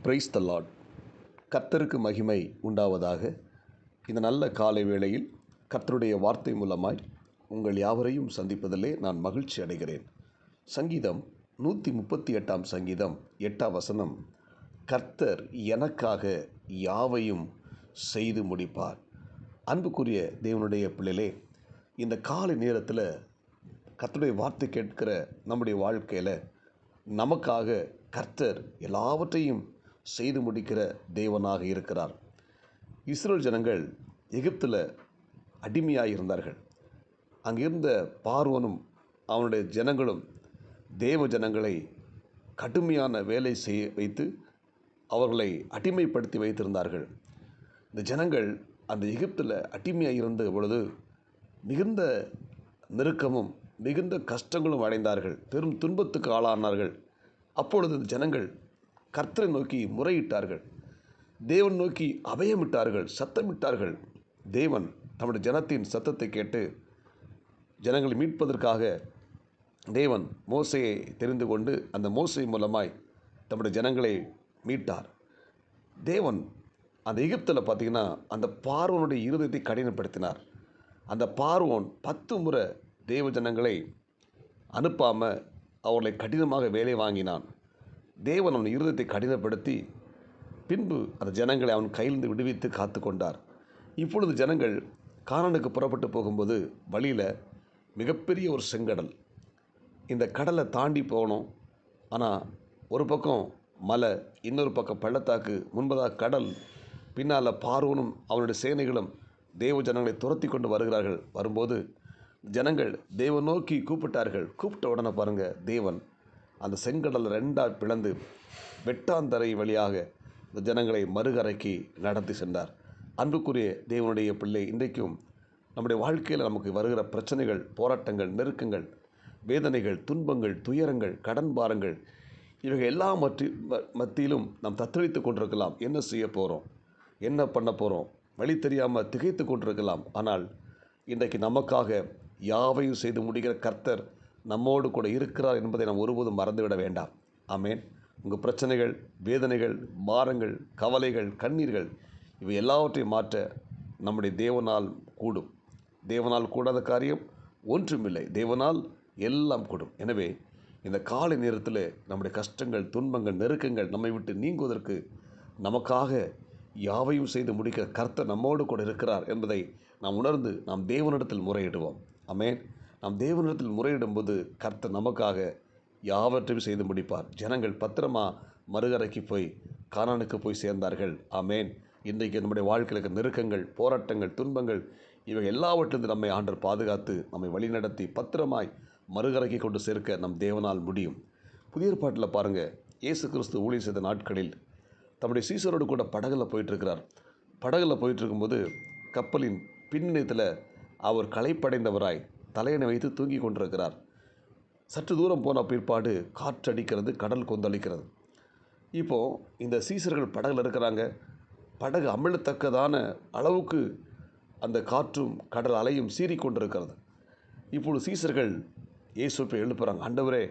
Praise the Lord. கர்த்தருக்கு மகிமை உண்டாவதாக. இந்த நல்ல காலை வேளையில் கர்த்தருடைய வார்த்தை மூலமாய் உங்கள் யாவரையும் சந்திப்பதிலே நான் மகிழ்ச்சி அடைகிறேன். சங்கீதம் 138 சங்கீதம் 8 கர்த்தர் எனக்காக யாவையும் செய்து முடிப்பார். அன்புக்குரிய தேவனுடைய பிள்ளைகளே, இந்த காலை நேரத்தில் கர்த்தருடைய வார்த்தை கேட்கிற நம்முடைய வாழ்க்கையில் நமக்காக கர்த்தர் எல்லாவற்றையும் செய்து முடிக்கிற தேவனாக இருக்கிறார். இஸ்ரேல் ஜனங்கள் எகிப்தில் அடிமையாக இருந்தார்கள். அங்கிருந்த பார்வோனும் அவனுடைய ஜனங்களும் தேவ ஜனங்களை கடுமையான வேலை செய்ய வைத்து அவர்களை அடிமைப்படுத்தி வைத்திருந்தார்கள். இந்த ஜனங்கள் அந்த எகிப்தில் அடிமையாக இருந்த பொழுது மிகுந்த நெருக்கமும் மிகுந்த கஷ்டங்களும் அடைந்தார்கள். பெரும் துன்பத்துக்கு ஆளானார்கள். அப்பொழுது இந்த ஜனங்கள் கர்த்தரை நோக்கி முறையிட்டார்கள். தேவன் நோக்கி அபயமிட்டார்கள், சத்தமிட்டார்கள். தேவன் தம்முடைய ஜனத்தின் சத்தத்தை கேட்டு ஜனங்களை மீட்பதற்காக தேவன் மோசையை தெரிந்து கொண்டு அந்த மோசை மூலமாய் தம்முடைய ஜனங்களை மீட்டார். தேவன் அந்த எகிப்தில் பார்த்திங்கன்னா அந்த பார்வோனுடைய இருதயத்தை கடினப்படுத்தினார். அந்த பார்வோன் 10 முறை தேவ ஜனங்களை அனுப்பாமல் அவர்களை கடினமாக வேலை வாங்கினான். தேவன் அவன் இருதயத்தை கடினப்படுத்தி பின்பு அந்த ஜனங்களை அவன் கையிலிருந்து விடுவித்து காத்து கொண்டார். இப்பொழுது ஜனங்கள் கானானுக்கு புறப்பட்டு போகும்போது வழியில் மிகப்பெரிய ஒரு செங்கடல். இந்த கடலை தாண்டி போகணும். ஆனால் ஒரு பக்கம் மலை, இன்னொரு பக்கம் பள்ளத்தாக்கு, முன்பதாக கடல், பின்னால் பார்வோனும் அவனுடைய சேனைகளும் தேவ ஜனங்களை துரத்தி கொண்டு வருகிறார்கள். வரும்போது ஜனங்கள் தேவன் நோக்கி கூப்பிட்டார்கள். கூப்பிட்ட உடனே பாருங்கள், தேவன் அந்த செங்கடலை 2 பிளந்து வெட்டாந்தரை வழியாக இந்த ஜனங்களை மறுகரைக்கு நடத்தி சென்றார். அன்புக்குரிய தேவனுடைய பிள்ளை, இன்றைக்கும் நம்முடைய வாழ்க்கையில் நமக்கு வருகிற பிரச்சனைகள், போராட்டங்கள், நெருக்கங்கள், வேதனைகள், துன்பங்கள், துயரங்கள், கடன் பாரங்கள், இவைகள் எல்லாம் மத்தியிலும் நாம் தத்தளித்து கொண்டிருக்கலாம். என்ன செய்ய போகிறோம், என்ன பண்ண போகிறோம், வழி தெரியாமல் திகைத்து கொண்டிருக்கலாம். ஆனால் இன்றைக்கு நமக்காக யாவையும் செய்து முடிக்கிற கர்த்தர் நம்மோடு கூட இருக்கிறார் என்பதை நாம் ஒருபோதும் மறந்துவிட வேண்டாம். ஆமேன். உங்கள் பிரச்சனைகள், வேதனைகள், பாரங்கள், கவலைகள், கண்ணீர்கள், இவை எல்லாவற்றையும் மாற்ற நம்முடைய தேவனால் கூடும். தேவனால் கூடாத காரியம் ஒன்றுமில்லை. தேவனால் எல்லாம் கூடும். எனவே இந்த காலை நேரத்தில் நம்முடைய கஷ்டங்கள், துன்பங்கள், நெருக்கங்கள் நம்மை விட்டு நீங்குவதற்கு நமக்காக யாவையும் செய்து முடிக்கிற கர்த்தர் நம்மோடு கூட இருக்கிறார் என்பதை நாம் உணர்ந்து நாம் தேவனிடத்தில் முறையிடுவோம். ஆமேன். நாம் தேவனிடத்தில் முறையிடும்போது கர்த்தர் நமக்காக யாவற்றையும் செய்து முடிப்பார். ஜனங்கள் பத்திரமா மறுகரைக்கு போய் கானானுக்கு போய் சேர்ந்தார்கள். ஆமேன். இன்றைக்கு நம்முடைய வாழ்க்கையில் இருக்கிற நெருக்கங்கள், போராட்டங்கள், துன்பங்கள், இவை எல்லாவற்றிலிருந்து நம்மை ஆண்டவர் பாதுகாத்து நம்மை வழிநடத்தி பத்திரமாய் மறுகரைக்கு கொண்டு சேர்க்க நம் தேவனால் முடியும். புதிய ஏற்பாட்டில் பாருங்கள், இயேசு கிறிஸ்து ஊழியம் செய்த நாட்களில் தம்முடைய சீசரோடு கூட படகுல போயிட்டுருக்கிறார். படகுல போயிட்டுருக்கும்போது கப்பலின் பின்னத்தில் அவர் களைப்படைந்தவராய் தலையணை வைத்து தூங்கி கொண்டிருக்கிறார். சற்று தூரம் போன பிற்பாடு காற்றடிக்கிறது, கடல் கொந்தளிக்கிறது. இப்போது இந்த சீசர்கள் படகுல இருக்கிறாங்க. படகு அமிழத்தக்கதான அளவுக்கு அந்த காற்றும் கடல் அலையும் சீறி கொண்டிருக்கிறது. இப்பொழுது சீசர்கள் இயேசுவை எழுப்புகிறாங்க. ஆண்டவரே,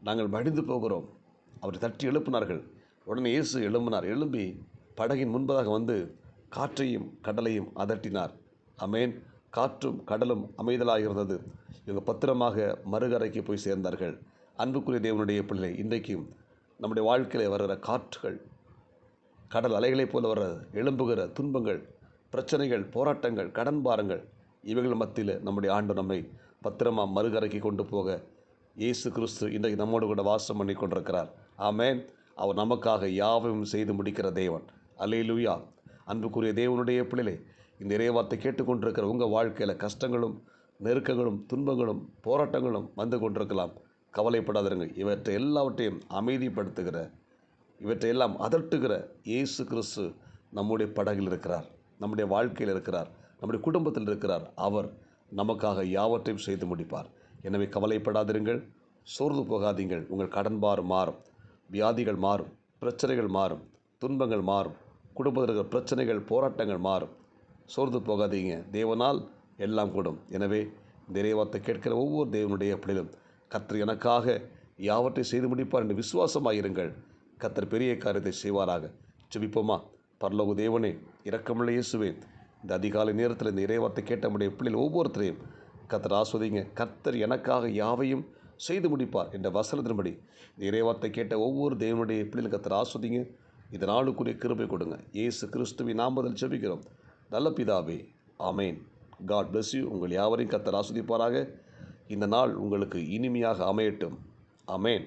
நாங்கள் மடிந்து போகிறோம். அவரை தட்டி எழுப்பினார்கள். உடனே இயேசு எழும்பி படகின் முன்பதாக வந்து காற்றையும் கடலையும் அதட்டினார். ஆமேன். காற்றும் கடலும் அமைதலாக இருந்தது. இவங்க பத்திரமாக மறுகரைக்கு போய் சேர்ந்தார்கள். அன்புக்குரிய தேவனுடைய பிள்ளை, இன்றைக்கும் நம்முடைய வாழ்க்கையில் வருகிற காற்றுகள், கடல் அலைகளைப் போல வர எழும்புகிற துன்பங்கள், பிரச்சனைகள், போராட்டங்கள், கடன் பாரங்கள், இவைகள் மத்தியில் நம்முடைய ஆண்டு நம்மை பத்திரமாக மறுகரைக்கு கொண்டு போக இயேசு கிறிஸ்து இன்றைக்கு நம்மோடு கூட வாசம் பண்ணி கொண்டிருக்கிறார். ஆமேன். அவர் நமக்காக யாவையும் செய்து முடிக்கிற தேவன். அல்லேலூயா. அன்புக்குரிய தேவனுடைய பிள்ளைகளே, இந்த இறைவார்த்தை கேட்டுக்கொண்டிருக்கிற உங்கள் வாழ்க்கையில் கஷ்டங்களும், நெருக்கங்களும், துன்பங்களும், போராட்டங்களும் வந்து கொண்டிருக்கலாம். கவலைப்படாதீர்கள். இவற்றை எல்லாவற்றையும் அமைதிப்படுத்துகிற, இவற்றையெல்லாம் அதட்டுகிற இயேசு கிறிஸ்து நம்முடைய படகில் இருக்கிறார், நம்முடைய வாழ்க்கையில் இருக்கிறார், நம்முடைய குடும்பத்தில் இருக்கிறார். அவர் நமக்காக யாவற்றையும் செய்து முடிப்பார். எனவே கவலைப்படாதீர்கள், சோர்ந்து போகாதீங்கள். உங்கள் கடன் பாரம் மாறும், வியாதிகள் மாறும், பிரச்சனைகள் மாறும், துன்பங்கள் மாறும், குடும்பத்தில் இருக்கிற பிரச்சனைகள், போராட்டங்கள் மாறும். சோர்ந்து போகாதீங்க. தேவனால் எல்லாம் கூடும். எனவே இந்த இறைவார்த்தை கேட்கிற ஒவ்வொரு தேவனுடைய பிள்ளைகளும் கர்த்தர் எனக்காக யாவற்றை செய்து முடிப்பார் என்று விசுவாசமாயிருங்கள். கர்த்தர் பெரிய காரியத்தை செய்வாராக. ஜெபிப்போமா? பரலோக தேவனே, இரக்கமுள்ள இயேசுவே, இந்த அதிகாலை நேரத்தில் இந்த இறைவார்த்தை கேட்ட நம்முடைய பிள்ளைகள் ஒவ்வொருத்தரையும் கர்த்தர் ஆஸ்வதிங்க. கர்த்தர் எனக்காக யாவையும் செய்து முடிப்பார் என்ற வசனத்தின்படி இந்த இறைவார்த்தை கேட்ட ஒவ்வொரு தேவனுடைய பிள்ளைகள் கர்த்தர் ஆஸ்வதிங்க. இந்த நாளுக்குரிய கிருபை கொடுங்க. இயேசு கிறிஸ்துவின் நாமத்தில் ஜெபிக்கிறோம் நல்ல பிதாவே, ஆமேன். God bless you. உங்கள் யாவரையும் கர்த்தர் ஆஸ்வதிப்பாராக. இந்த நாள் உங்களுக்கு இனிமையாக அமையட்டும். ஆமேன்.